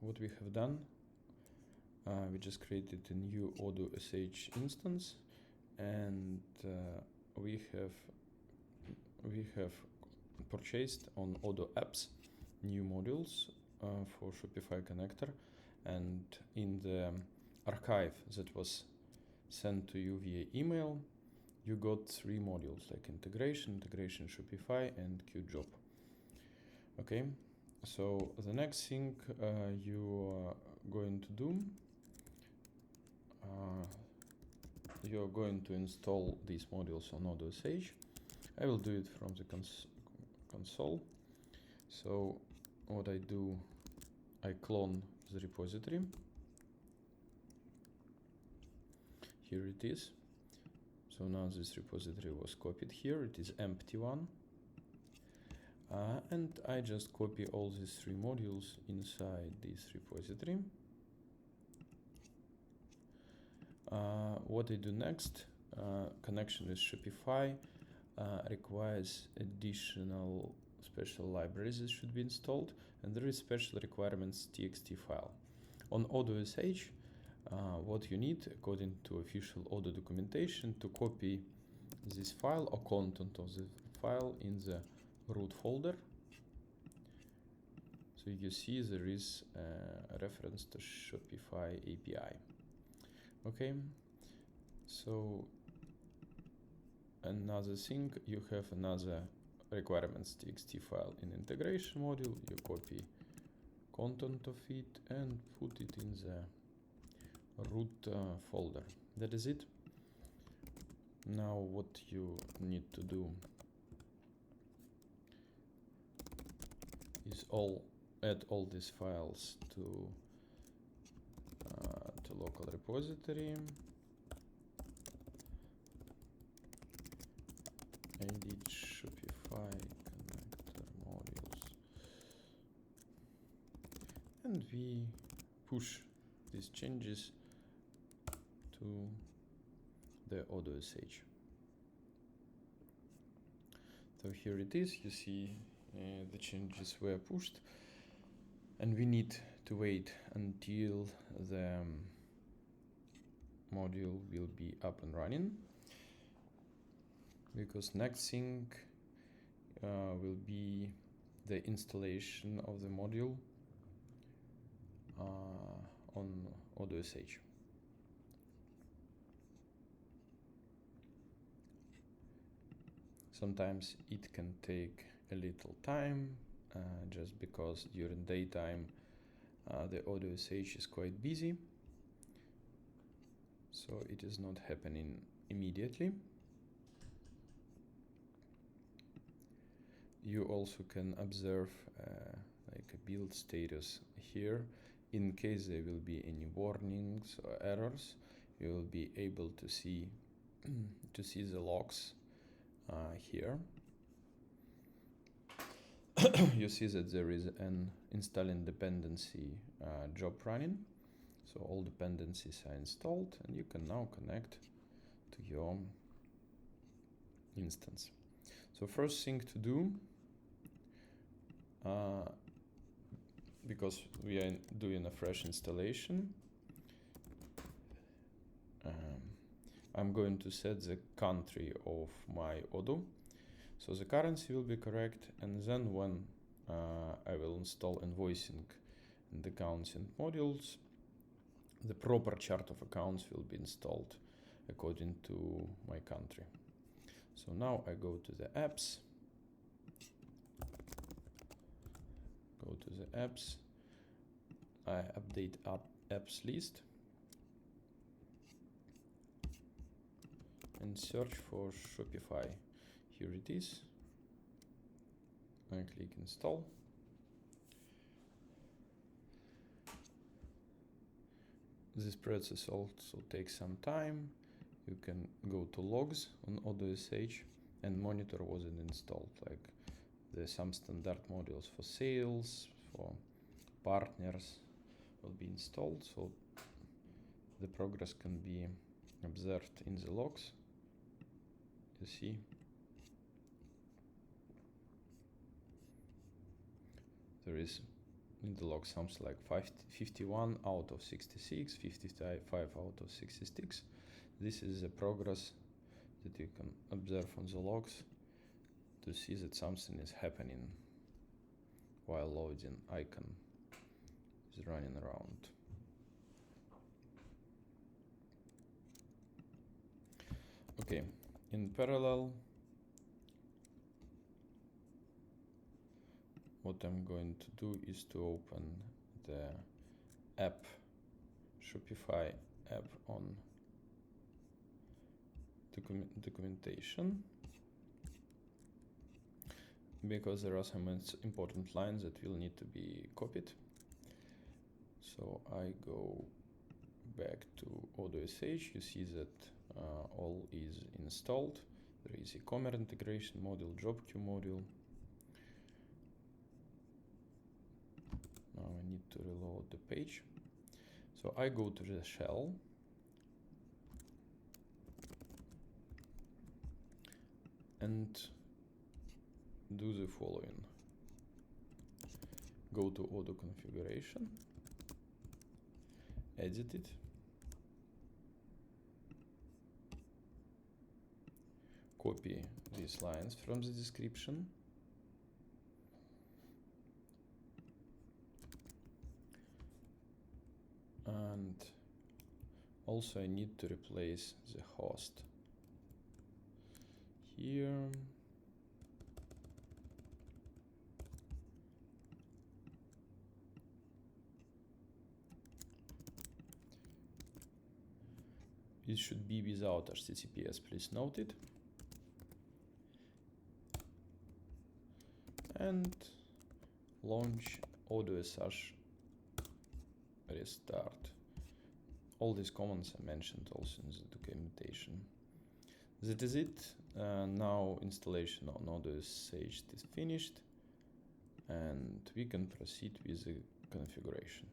what we have done, we just created a new odoo.sh instance, and we have purchased on Odoo apps new modules for Shopify connector, and in the archive that was sent to you via email, you got 3 modules like integration Shopify, and QJob. Okay, so the next thing you are going to do, you're going to install these modules on odoo.sh. I will do it from the console. So what I do, I clone the repository. Here it is. So now this repository was copied here. It is empty one. And I just copy all these 3 modules inside this repository. What I do next, connection with Shopify requires additional special libraries that should be installed, and there is special requirements txt file. On odoo.sh, what you need, according to official Odoo documentation, to copy this file or content of the file in the root folder. So you see there is a reference to Shopify API. Okay, so another thing, you have another requirements txt file in integration module. You copy content of it and put it in the root folder. That is it. Now what you need to do is add all these files to local repository, edit Shopify connector modules, and we push these changes to the odoo.sh. So here it is. You see the changes were pushed, and we need to wait until the module will be up and running, because next thing will be the installation of the module on odoo.sh. Sometimes it can take a little time, just because during daytime the odoo.sh is quite busy, so it is not happening immediately. You also can observe like a build status here. In case there will be any warnings or errors, you will be able to see the logs here. You see that there is an installing dependency job running, so all dependencies are installed, and you can now connect to your instance. So first thing to do, because we are doing a fresh installation, I'm going to set the country of my Odoo. So the currency will be correct, and then when I will install invoicing and accounting modules, the proper chart of accounts will be installed according to my country. So now I go to the apps, I update apps list and search for Shopify. Here it is. I click install. This process also takes some time. You can go to logs on odoo.sh and monitor was it installed. Like there's some standard modules for sales, for partners will be installed, so the progress can be observed in the logs. You see there is in the log something like 51 out of 66, 55 out of 66. This is the progress that you can observe on the logs to see that something is happening while loading icon is running around. Okay, in parallel, what I'm going to do is to open the app, Shopify app on documentation, because there are some important lines that will need to be copied. So I go back to odoo.sh. You see that all is installed. There is e-commerce integration module, job queue module. Now I need to reload the page. So I go to the shell and do the following. Go to odoo configuration, edit it, copy these lines from the description, and also I need to replace the host here. It should be without HTTPS, please note it. And launch odoo.sh restart. All these commands are mentioned also in the documentation. That is it. Now installation on odoo.sh is finished, and we can proceed with the configuration.